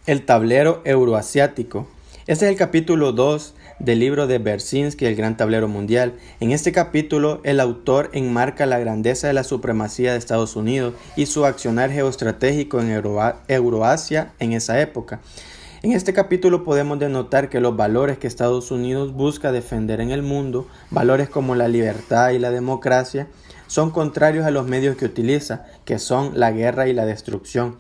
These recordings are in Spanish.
El tablero euroasiático. Este es el capítulo 2 del libro de Bersinski, El Gran Tablero Mundial. En este capítulo, el autor enmarca la grandeza de la supremacía de Estados Unidos y su accionar geoestratégico en Euroasia en esa época. En este capítulo podemos denotar que los valores que Estados Unidos busca defender en el mundo, valores como la libertad y la democracia, son contrarios a los medios que utiliza, que son la guerra y la destrucción.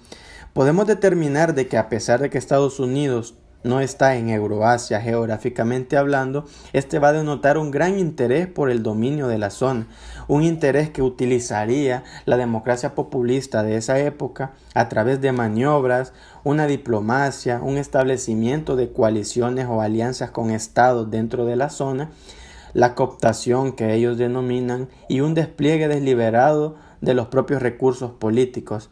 Podemos determinar de que a pesar de que Estados Unidos no está en Euroasia geográficamente hablando, este va a denotar un gran interés por el dominio de la zona, un interés que utilizaría la democracia populista de esa época a través de maniobras, una diplomacia, un establecimiento de coaliciones o alianzas con estados dentro de la zona, la cooptación que ellos denominan y un despliegue deliberado de los propios recursos políticos,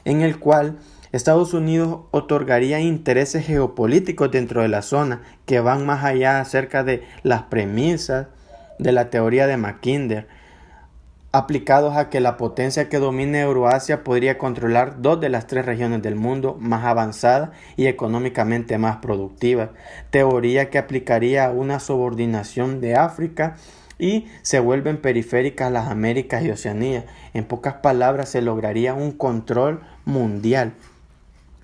en el cual Estados Unidos otorgaría intereses geopolíticos dentro de la zona que van más allá acerca de las premisas de la teoría de Mackinder, aplicados a que la potencia que domine Euroasia podría controlar 2 de las 3 regiones del mundo más avanzadas y económicamente más productivas, teoría que aplicaría a una subordinación de África y se vuelven periféricas las Américas y Oceanía. En pocas palabras, se lograría un control mundial.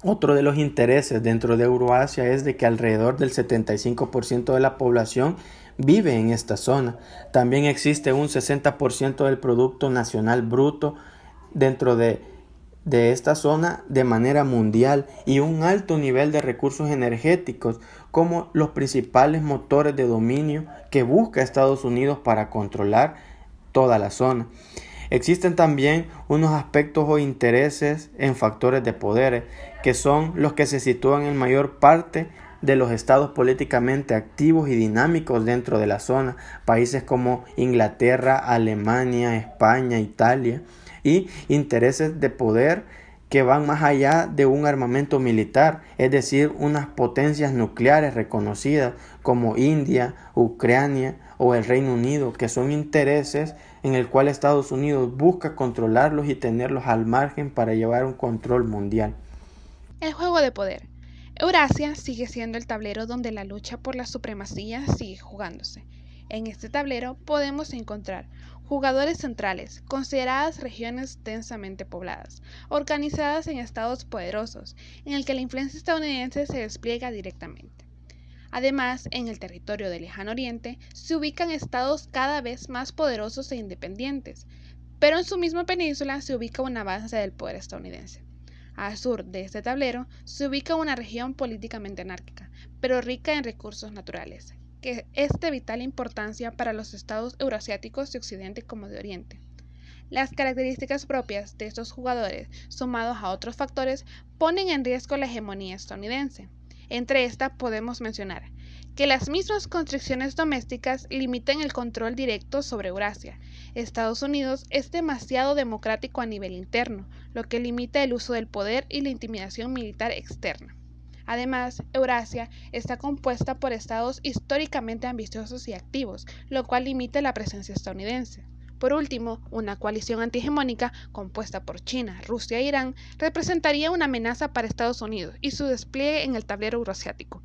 Otro de los intereses dentro de Euroasia es de que alrededor del 75% de la población vive en esta zona. También existe un 60% del Producto Nacional Bruto dentro de esta zona de manera mundial y un alto nivel de recursos energéticos como los principales motores de dominio que busca Estados Unidos para controlar toda la zona. Existen también unos aspectos o intereses en factores de poder que son los que se sitúan en mayor parte de los estados políticamente activos y dinámicos dentro de la zona, países como Inglaterra, Alemania, España, Italia, y intereses de poder que van más allá de un armamento militar, es decir, unas potencias nucleares reconocidas como India, Ucrania o el Reino Unido, que son intereses en el cual Estados Unidos busca controlarlos y tenerlos al margen para llevar un control mundial. El juego de poder. Eurasia sigue siendo el tablero donde la lucha por la supremacía sigue jugándose. En este tablero podemos encontrar jugadores centrales, consideradas regiones densamente pobladas, organizadas en estados poderosos, en el que la influencia estadounidense se despliega directamente. Además, en el territorio del Lejano Oriente se ubican estados cada vez más poderosos e independientes, pero en su misma península se ubica una base del poder estadounidense. Al sur de este tablero se ubica una región políticamente anárquica, pero rica en recursos naturales, que es de vital importancia para los estados euroasiáticos de Occidente como de Oriente. Las características propias de estos jugadores, sumados a otros factores, ponen en riesgo la hegemonía estadounidense. Entre estas podemos mencionar que las mismas constricciones domésticas limitan el control directo sobre Eurasia. Estados Unidos es demasiado democrático a nivel interno, lo que limita el uso del poder y la intimidación militar externa. Además, Eurasia está compuesta por estados históricamente ambiciosos y activos, lo cual limita la presencia estadounidense. Por último, una coalición antihegemónica compuesta por China, Rusia e Irán representaría una amenaza para Estados Unidos y su despliegue en el tablero euroasiático.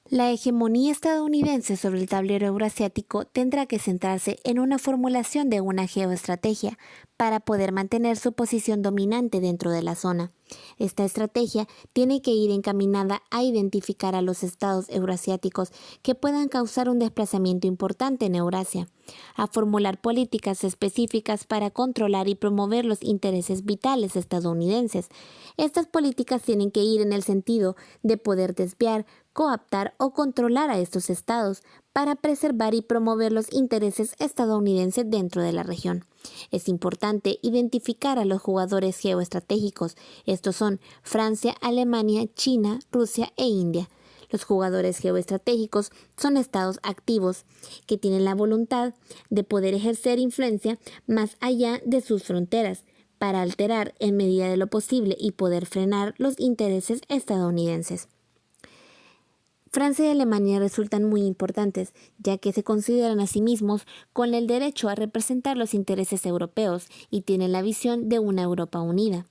La hegemonía estadounidense sobre el tablero euroasiático tendrá que centrarse en una formulación de una geoestrategia para poder mantener su posición dominante dentro de la zona. Esta estrategia tiene que ir encaminada a identificar a los estados euroasiáticos que puedan causar un desplazamiento importante en Eurasia, a formular políticas específicas para controlar y promover los intereses vitales estadounidenses. Estas políticas tienen que ir en el sentido de poder desviar, coaptar o controlar a estos estados para preservar y promover los intereses estadounidenses dentro de la región. Es importante identificar a los jugadores geoestratégicos. Estos son Francia, Alemania, China, Rusia e India. Los jugadores geoestratégicos son estados activos que tienen la voluntad de poder ejercer influencia más allá de sus fronteras para alterar en medida de lo posible y poder frenar los intereses estadounidenses. Francia y Alemania resultan muy importantes, ya que se consideran a sí mismos con el derecho a representar los intereses europeos y tienen la visión de una Europa unida.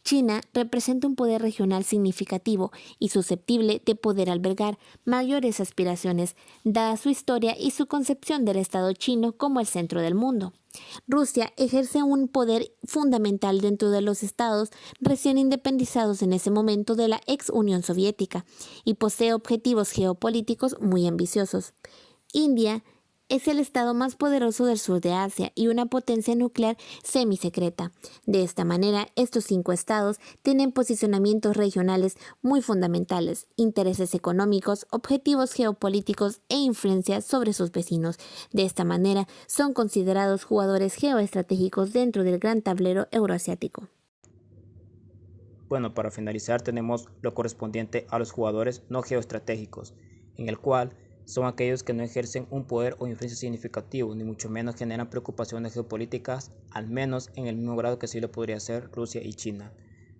China representa un poder regional significativo y susceptible de poder albergar mayores aspiraciones, dada su historia y su concepción del Estado chino como el centro del mundo. Rusia ejerce un poder fundamental dentro de los estados recién independizados en ese momento de la ex Unión Soviética y posee objetivos geopolíticos muy ambiciosos. India es el estado más poderoso del sur de Asia y una potencia nuclear semisecreta. De esta manera, estos 5 estados tienen posicionamientos regionales muy fundamentales, intereses económicos, objetivos geopolíticos e influencia sobre sus vecinos. De esta manera, son considerados jugadores geoestratégicos dentro del gran tablero euroasiático. Bueno, para finalizar tenemos lo correspondiente a los jugadores no geoestratégicos, en el cual son aquellos que no ejercen un poder o influencia significativo, ni mucho menos generan preocupaciones geopolíticas, al menos en el mismo grado que sí lo podría hacer Rusia y China.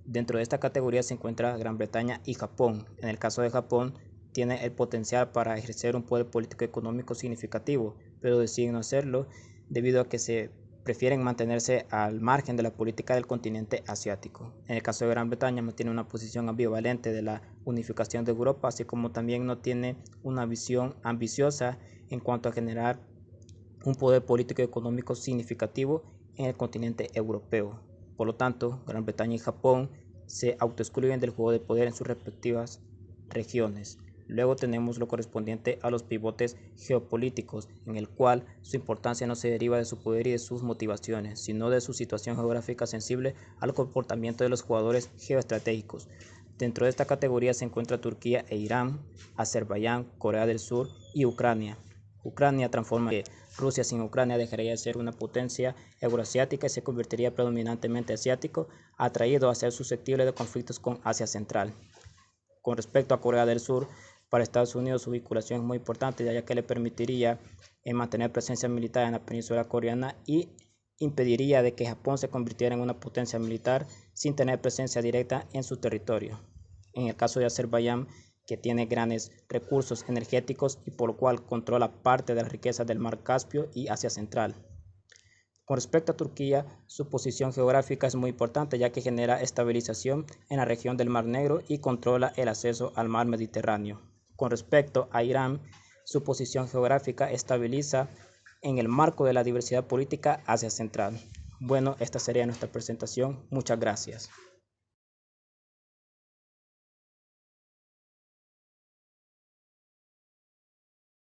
Dentro de esta categoría se encuentra Gran Bretaña y Japón. En el caso de Japón, tiene el potencial para ejercer un poder político y económico significativo, pero deciden no hacerlo debido a que se prefieren mantenerse al margen de la política del continente asiático. En el caso de Gran Bretaña mantiene una posición ambivalente de la unificación de Europa, así como también no tiene una visión ambiciosa en cuanto a generar un poder político y económico significativo en el continente europeo. Por lo tanto, Gran Bretaña y Japón se autoexcluyen del juego de poder en sus respectivas regiones. Luego tenemos lo correspondiente a los pivotes geopolíticos, en el cual su importancia no se deriva de su poder y de sus motivaciones, sino de su situación geográfica sensible al comportamiento de los jugadores geoestratégicos. Dentro de esta categoría se encuentra Turquía e Irán, Azerbaiyán, Corea del Sur y Ucrania. Ucrania transforma que Rusia sin Ucrania dejaría de ser una potencia euroasiática y se convertiría predominantemente asiático, atraído a ser susceptible de conflictos con Asia Central. Con respecto a Corea del Sur, para Estados Unidos su vinculación es muy importante, ya que le permitiría mantener presencia militar en la península coreana y impediría de que Japón se convirtiera en una potencia militar sin tener presencia directa en su territorio. En el caso de Azerbaiyán, que tiene grandes recursos energéticos y por lo cual controla parte de las riquezas del Mar Caspio y Asia Central. Con respecto a Turquía, su posición geográfica es muy importante, ya que genera estabilización en la región del Mar Negro y controla el acceso al Mar Mediterráneo. Con respecto a Irán, su posición geográfica estabiliza en el marco de la diversidad política Asia Central. Bueno, esta sería nuestra presentación. Muchas gracias.